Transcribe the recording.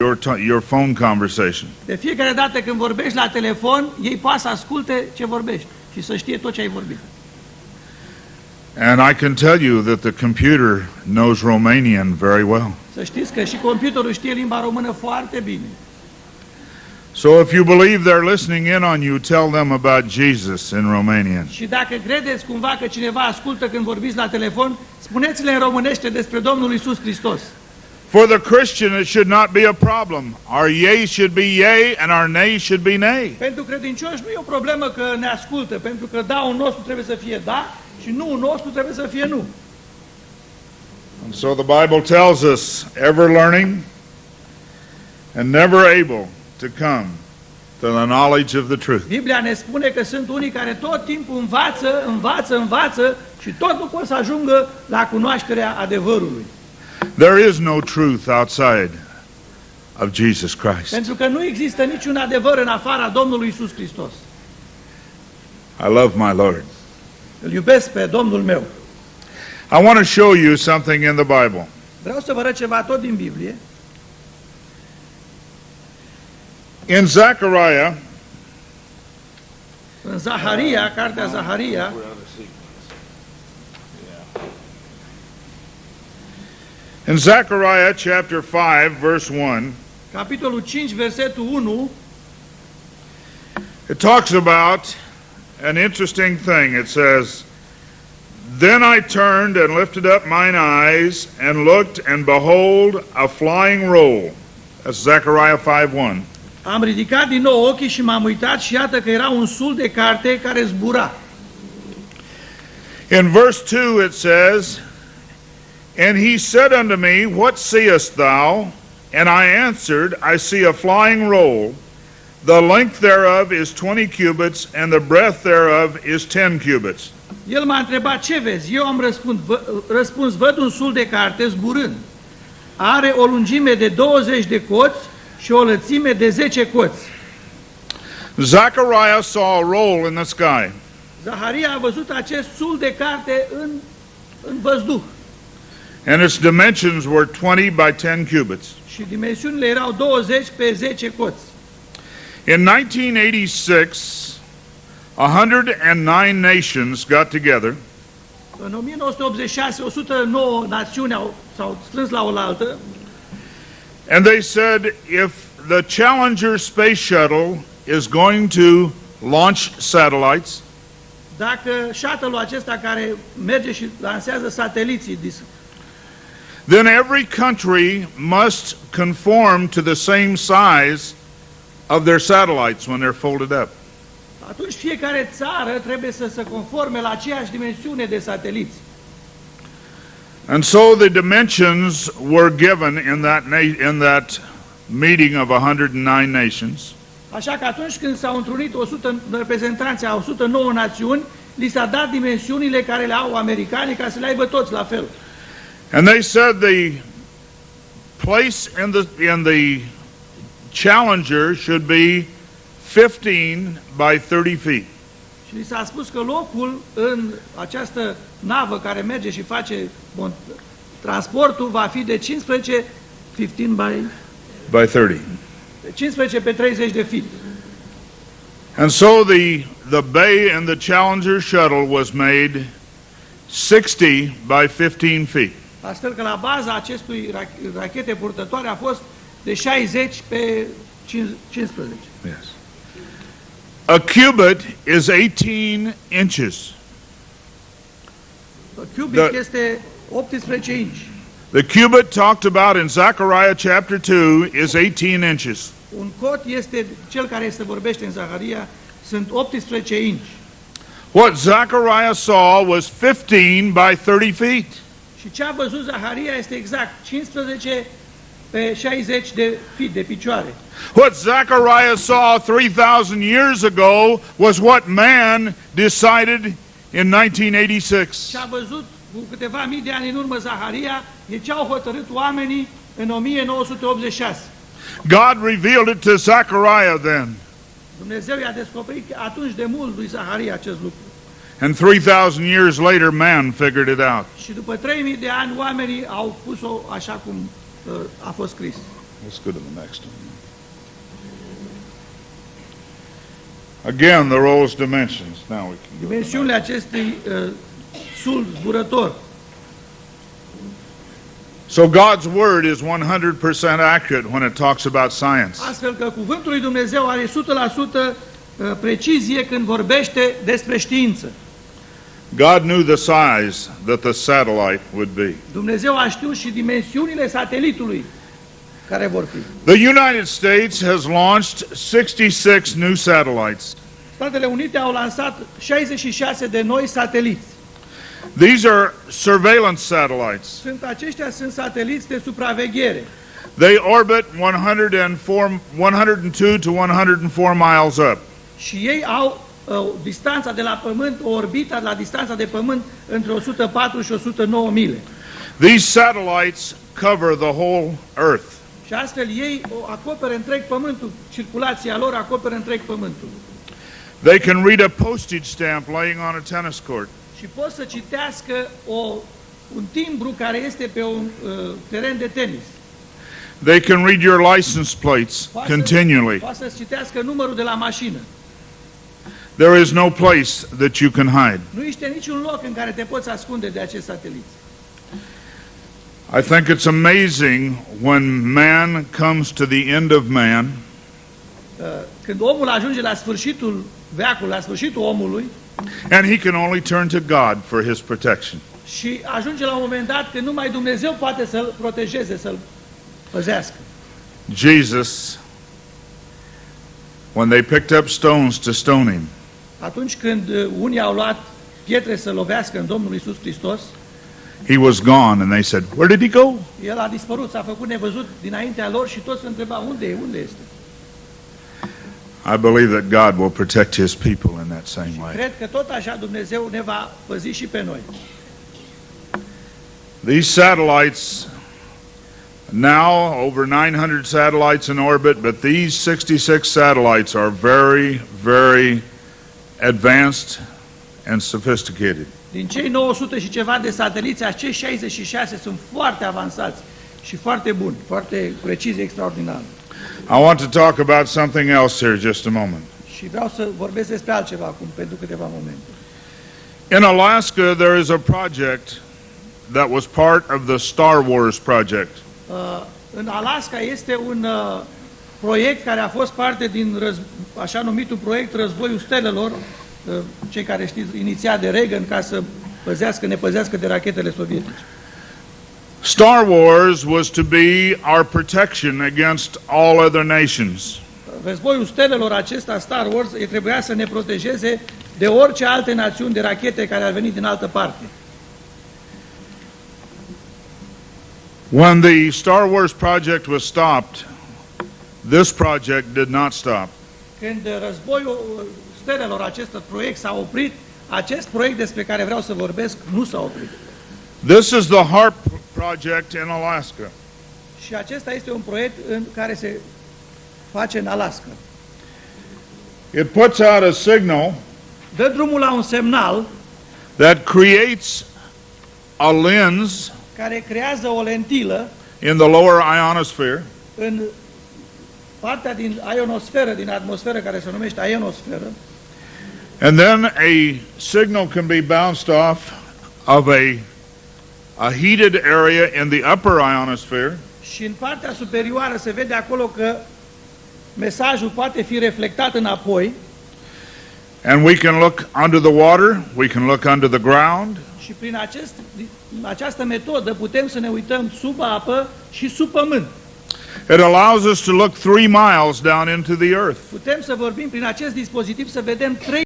your phone conversation. De fiecare dată când vorbești la telefon, ei poate să asculte ce vorbești și să știe tot ce ai vorbit. And I can tell you that the computer knows Romanian very well. Să știți că și computerul știe limba română foarte bine. So if you believe they're listening in on you, tell them about Jesus in Romanian. Și dacă credeți cumva că cineva ascultă când vorbiți la telefon, spuneți-le în românește despre Domnul Iisus Hristos. For the Christian, it should not be a problem. Our yea should be yea, and our nay should be nay. Pentru credincioși nu e o problemă că ne ascultă, pentru că da-ul nostru trebuie să fie da și nu-ul nostru trebuie să fie nu. And so the Bible tells us, ever learning and never able to come to the knowledge of the truth. Biblia ne spune că sunt unii care tot timpul învață și tot nu pot să ajungă la cunoașterea adevărului. There is no truth outside of Jesus Christ. Pentru că nu există niciun adevăr în afara Domnului Iisus Hristos. I love my Lord. Îl iubesc pe Domnul meu. I want to show you something in the Bible. Vreau să vă arăt ceva tot din Biblie. In Zechariah, În Zaharia, cartea Zaharia, in Zechariah chapter 5, verse 1, capitolul 5, versetul 1, it talks about an interesting thing. It says, Then I turned and lifted up mine eyes and looked, and behold, a flying roll. That's Zechariah 5:1. am ridicat din nou ochii și m-am uitat și iată că era un sul de carte care zbura. In verse 2 it says, And he said unto me, What seest thou? And I answered, I see a flying roll. The length thereof is 20 cubits, and the breadth thereof is 10 cubits. El m-a întrebat, ce vezi? Eu am răspuns, văd un sul de carte zburând. Are o lungime de 20 de coți și o lățime de 10 coți. Zechariah saw a roll in the sky. Zaharia a văzut acest sul de carte în văzduh. And its dimensions were 20 by 10 cubits. Și dimensiunile erau 20 pe 10 coți. In 1986, 109 nations got together. În 1986, 109 națiuni s-au strâns la oaltă. And they said, if the Challenger space shuttle is going to launch satellites, Dacă shuttle-ul acesta care merge și lansează sateliții, then every country must conform to the same size of their satellites when they're folded up. atunci fiecare țară trebuie să se conforme la aceeași dimensiune de sateliți. And so the dimensions were given in that meeting of 109 nations. Așa că atunci când s-au întrunit reprezentanții a 109 națiuni, li s-a dat dimensiunile care le au americanii ca să le aibă toți la fel. And they said the place in the Challenger should be 15 by 30 feet. Și li s-a spus că locul în această navă care merge și face transportul va fi de 15 by 30. 15 pe 30 de feet. And so the bay in the Challenger shuttle was made 60 by 15 feet. Astfel că la baza acestui rachete purtătoare a fost de 60 pe 15. Yes. A cubit is 18 inches. Cubic este 18 inch. The cubit talked about in Zechariah chapter 2 is 18 inches. Un cot este cel care se vorbește în Zaharia, sunt 18 inch. What Zechariah saw was 15 by 30 feet. Și ce a văzut Zaharia este exact 15 pe 60 de feet, de picioare. What Zechariah saw 3,000 years ago was what man decided in 1986. Ce a văzut cu câteva mii de ani în urmă Zaharia e ce au hotărât oamenii în 1986. God revealed it to Zechariah then. Dumnezeu i-a descoperit atunci de mult lui Zaharia acest lucru. And 3,000 years later, man figured it out. Și după 3000 de ani, oamenii au pus-o așa cum a fost scris. Let's go to the next one. Again, the roll's dimensions. Now we can go to the Dimensiunile acestui sul zburător. So God's word is 100% accurate when it talks about science. Astfel că cuvântul lui Dumnezeu are 100% precizie când vorbește despre știință. God knew the size that the satellite would be. Dumnezeu a știut și dimensiunile satelitului care vor fi. The United States has launched 66 new satellites. Statele Unite au lansat 66 de noi sateliți. These are surveillance satellites. Aceștia sunt sateliți de supraveghere. They orbit 102 to 104 miles up. Și ei au distanța de la Pământ, o orbită la distanța de Pământ între 104 și 109 mile. These satellites cover the whole Earth. Și astfel ei acoperă întreg Pământul, circulația lor acoperă întreg Pământul. They can read a postage stamp laying on a tennis court. Și pot să citească un timbru care este pe un teren de tenis. They can read your license plates continually. Poate să citească numărul de la mașină. There is no place that you can hide. Nu este niciun loc în care te poți ascunde de acest satelit. I think it's amazing when man comes to the end of man. Când omul ajunge la sfârșitul veacului, la sfârșitul omului, and he can only turn to God for his protection. Și ajunge la un moment dat când numai Dumnezeu poate să-l protejeze, să-l păzească. Jesus, when they picked up stones to stone him, Atunci când unii au luat pietre să lovească în Domnul Iisus Hristos, he was gone and they said, "Where did he go?" el a dispărut, s-a făcut nevăzut dinaintea lor și toți se întrebau unde este. I believe that God will protect his people in that same way. Cred că tot așa Dumnezeu ne va păzi și pe noi. These satellites, now over 900 satellites in orbit, but these 66 satellites are very, very advanced and sophisticated. Din cei 900 și ceva de sateliți, acești 66 sunt foarte avansați și foarte buni, foarte precizi, extraordinari. I want to talk about something else here just a moment. Și vreau să vorbesc despre altceva acum, pentru câteva momente. In Alaska, there is a project that was part of the Star Wars project. În Alaska este un proiect care a fost parte din așa numitul proiect Războiul Stelelor, cei care știți, inițiat de Reagan ca să ne păzească de rachetele sovietice. Star Wars was to be our protection against all other nations. Războiul Stelelor acesta, Star Wars, trebuia să ne protejeze de orice alte națiuni de rachete care ar veni din altă parte. When the Star Wars project was stopped, this project did not stop. Când războiul Stelelor, acest proiect s-a oprit, acest proiect despre care vreau să vorbesc nu s-a oprit. This is the HARP project in Alaska. Și acesta este un proiect în care se face în Alaska. It puts out a signal Dă drumul la un semnal that creates a lens care creează o lentilă in the lower ionosphere în partea din ionosferă, din atmosferă, care se numește ionosferă. and then a signal can be bounced off of a heated area in the upper ionosphere. Și în partea superioară se vede acolo că mesajul poate fi reflectat înapoi. And we can look under the water, we can look under the ground, Și prin această metodă putem să ne uităm sub apă și sub pământ. it allows us to look 3 miles down into the earth. Putem să vorbim prin acest dispozitiv să vedem 3